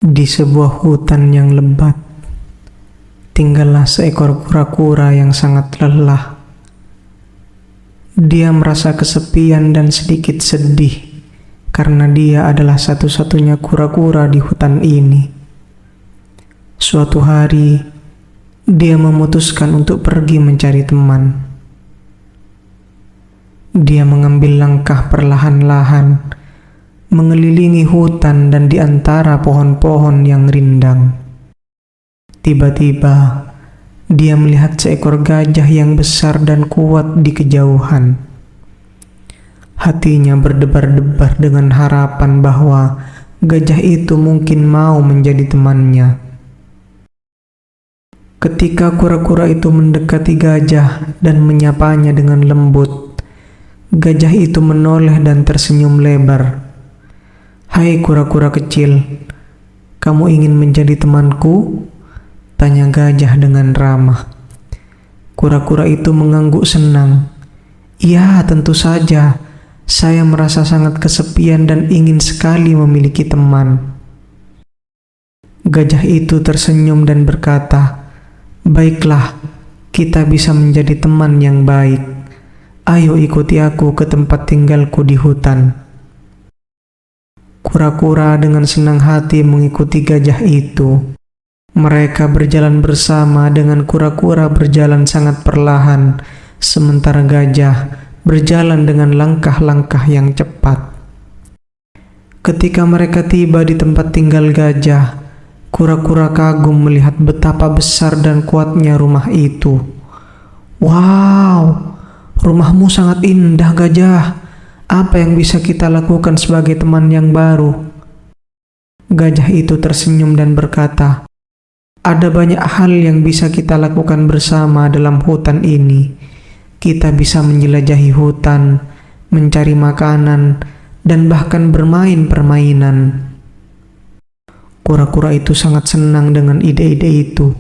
Di sebuah hutan yang lebat, tinggallah seekor kura-kura yang sangat lelah. Dia merasa kesepian dan sedikit sedih karena dia adalah satu-satunya kura-kura di hutan ini. Suatu hari, dia memutuskan untuk pergi mencari teman. Dia mengambil langkah perlahan-lahan, mengelilingi hutan dan di antara pohon-pohon yang rindang. Tiba-tiba, dia melihat seekor gajah yang besar dan kuat di kejauhan. Hatinya berdebar-debar dengan harapan bahwa gajah itu mungkin mau menjadi temannya. Ketika kura-kura itu mendekati gajah dan menyapanya dengan lembut, gajah itu menoleh dan tersenyum lebar. "Hai kura-kura kecil, kamu ingin menjadi temanku?" tanya gajah dengan ramah. Kura-kura itu mengangguk senang. "Ya, tentu saja. Saya merasa sangat kesepian dan ingin sekali memiliki teman." Gajah itu tersenyum dan berkata, "Baiklah, kita bisa menjadi teman yang baik. Ayo ikuti aku ke tempat tinggalku di hutan." Kura-kura dengan senang hati mengikuti gajah itu. Mereka berjalan bersama dengan kura-kura berjalan sangat perlahan, sementara gajah berjalan dengan langkah-langkah yang cepat. Ketika mereka tiba di tempat tinggal gajah, kura-kura kagum melihat betapa besar dan kuatnya rumah itu. "Wow, rumahmu sangat indah, gajah. Apa yang bisa kita lakukan sebagai teman yang baru?" Gajah itu tersenyum dan berkata, "Ada banyak hal yang bisa kita lakukan bersama dalam hutan ini. Kita bisa menjelajahi hutan, mencari makanan, dan bahkan bermain permainan." Kura-kura itu sangat senang dengan ide-ide itu.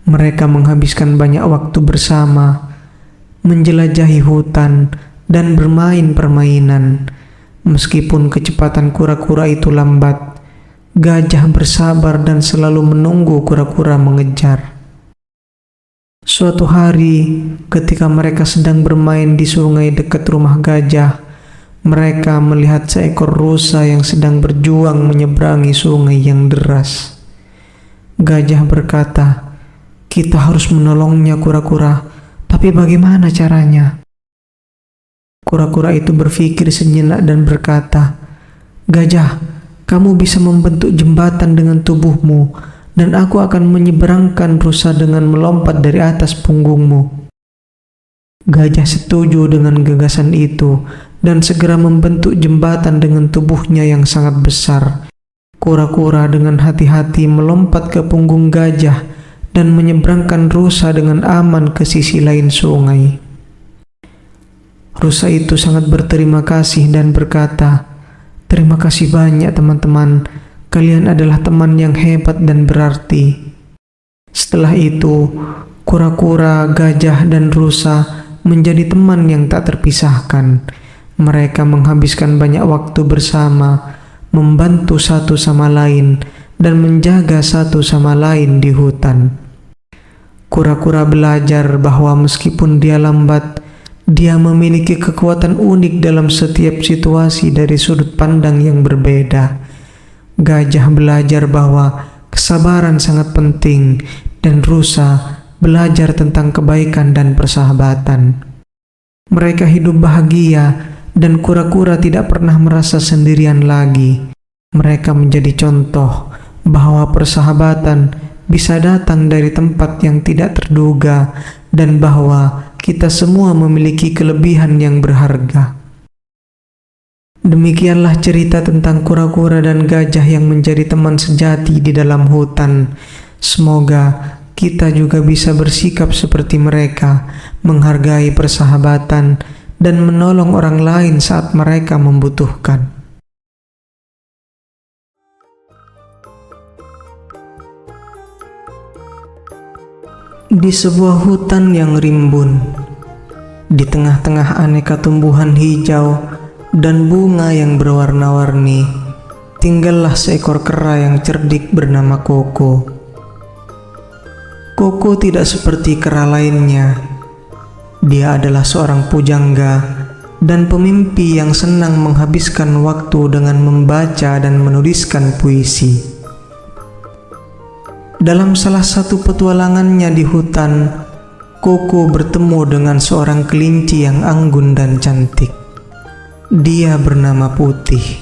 Mereka menghabiskan banyak waktu bersama, menjelajahi hutan, dan bermain permainan. Meskipun kecepatan kura-kura itu lambat, gajah bersabar dan selalu menunggu kura-kura mengejar. Suatu hari, ketika mereka sedang bermain di sungai dekat rumah gajah, mereka melihat seekor rusa yang sedang berjuang menyeberangi sungai yang deras. Gajah berkata, "Kita harus menolongnya, kura-kura. Tapi bagaimana caranya?" Kura-kura itu berpikir sejenak dan berkata, "Gajah, kamu bisa membentuk jembatan dengan tubuhmu, dan aku akan menyeberangkan rusa dengan melompat dari atas punggungmu." Gajah setuju dengan gagasan itu dan segera membentuk jembatan dengan tubuhnya yang sangat besar. Kura-kura dengan hati-hati melompat ke punggung gajah dan menyeberangkan rusa dengan aman ke sisi lain sungai. Rusa itu sangat berterima kasih dan berkata, "Terima kasih banyak teman-teman. Kalian adalah teman yang hebat dan berarti." Setelah itu, kura-kura, gajah, dan rusa menjadi teman yang tak terpisahkan. Mereka menghabiskan banyak waktu bersama, membantu satu sama lain, dan menjaga satu sama lain di hutan. Kura-kura belajar bahwa meskipun dia lambat, dia memiliki kekuatan unik dalam setiap situasi dari sudut pandang yang berbeda. Gajah belajar bahwa kesabaran sangat penting, dan rusa belajar tentang kebaikan dan persahabatan. Mereka hidup bahagia, dan kura-kura tidak pernah merasa sendirian lagi. Mereka menjadi contoh bahwa persahabatan bisa datang dari tempat yang tidak terduga, dan bahwa kita semua memiliki kelebihan yang berharga. Demikianlah cerita tentang kura-kura dan gajah yang menjadi teman sejati di dalam hutan. Semoga kita juga bisa bersikap seperti mereka, menghargai persahabatan, dan menolong orang lain saat mereka membutuhkan. Di sebuah hutan yang rimbun, di tengah-tengah aneka tumbuhan hijau dan bunga yang berwarna-warni, tinggallah seekor kera yang cerdik bernama Koko. Koko tidak seperti kera lainnya. Dia adalah seorang pujangga dan pemimpi yang senang menghabiskan waktu dengan membaca dan menuliskan puisi. Dalam salah satu petualangannya di hutan, Koko bertemu dengan seorang kelinci yang anggun dan cantik. Dia bernama Putih.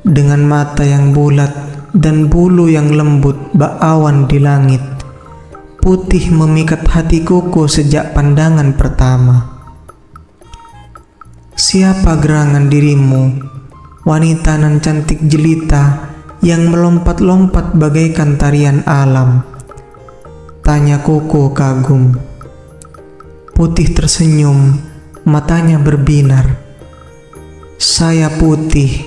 Dengan mata yang bulat dan bulu yang lembut bak awan di langit, Putih memikat hati Koko sejak pandangan pertama. Siapa gerangan dirimu, wanita nan cantik jelita yang melompat-lompat bagaikan tarian alam? Tanya Koko kagum. Putih tersenyum, matanya berbinar. Saya Putih,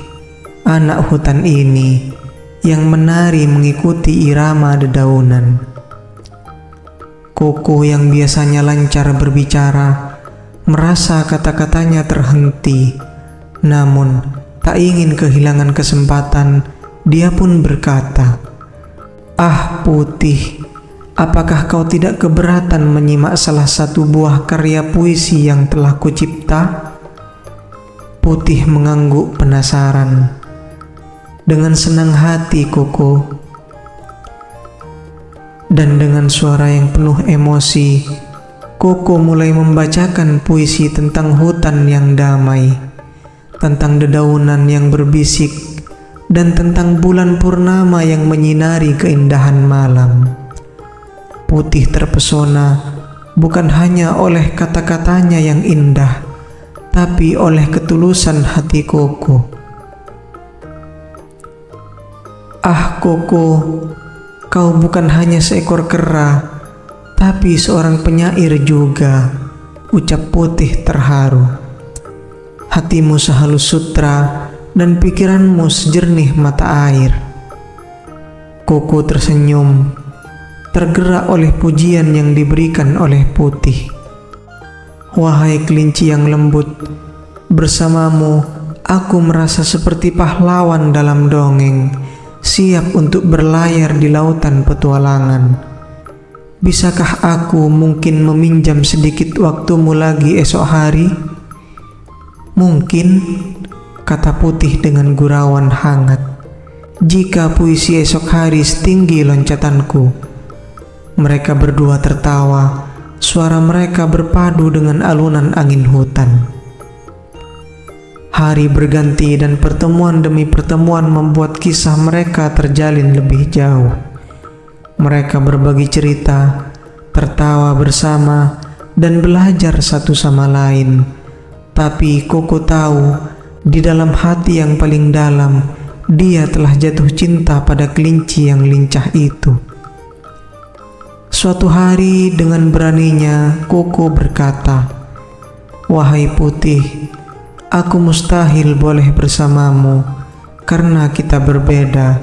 anak hutan ini, yang menari mengikuti irama dedaunan. Koko yang biasanya lancar berbicara, merasa kata-katanya terhenti. Namun, tak ingin kehilangan kesempatan, dia pun berkata, "Ah Putih, apakah kau tidak keberatan menyimak salah satu buah karya puisi yang telah kucipta?" Putih mengangguk penasaran. Dengan senang hati Koko. Dan dengan suara yang penuh emosi, Koko mulai membacakan puisi tentang hutan yang damai, tentang dedaunan yang berbisik, dan tentang bulan purnama yang menyinari keindahan malam. Putih terpesona bukan hanya oleh kata-katanya yang indah, tapi oleh ketulusan hati Koko. "Ah Koko, kau bukan hanya seekor kera, tapi seorang penyair juga," ucap Putih terharu. "Hatimu sehalus sutra dan pikiranmu sejernih mata air." Koko tersenyum, tergerak oleh pujian yang diberikan oleh Putih. "Wahai kelinci yang lembut, bersamamu aku merasa seperti pahlawan dalam dongeng, siap untuk berlayar di lautan petualangan. Bisakah aku mungkin meminjam sedikit waktumu lagi esok hari?" "Mungkin," kata Putih dengan gurauan hangat, "jika puisi esok hari setinggi loncatanku." Mereka berdua tertawa, suara mereka berpadu dengan alunan angin hutan. Hari berganti dan pertemuan demi pertemuan membuat kisah mereka terjalin lebih jauh. Mereka berbagi cerita, tertawa bersama, dan belajar satu sama lain. Tapi Koko tahu, di dalam hati yang paling dalam, dia telah jatuh cinta pada kelinci yang lincah itu. Suatu hari dengan beraninya Koko berkata, "Wahai Putih, aku mustahil boleh bersamamu karena kita berbeda,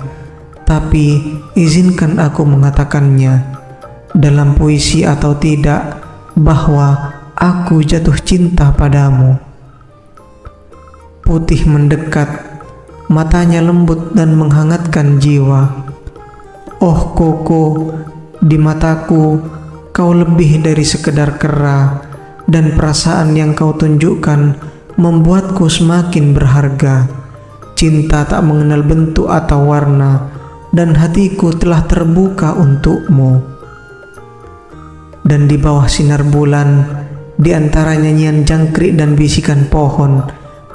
tapi izinkan aku mengatakannya, dalam puisi atau tidak, bahwa aku jatuh cinta padamu." Putih mendekat, matanya lembut dan menghangatkan jiwa. "Oh Koko, di mataku kau lebih dari sekedar kera, dan perasaan yang kau tunjukkan membuatku semakin berharga. Cinta tak mengenal bentuk atau warna, dan hatiku telah terbuka untukmu." Dan di bawah sinar bulan, di antara nyanyian jangkrik dan bisikan pohon,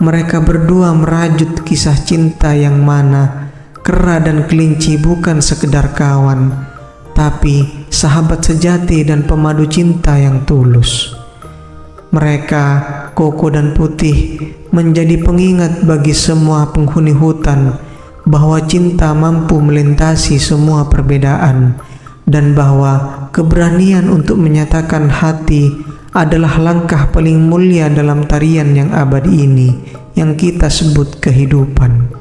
mereka berdua merajut kisah cinta yang mana kera dan kelinci bukan sekedar kawan, tapi sahabat sejati dan pemadu cinta yang tulus. Mereka, Koko dan Putih, menjadi pengingat bagi semua penghuni hutan bahwa cinta mampu melintasi semua perbedaan, dan bahwa keberanian untuk menyatakan hati adalah langkah paling mulia dalam tarian yang abadi ini yang kita sebut kehidupan.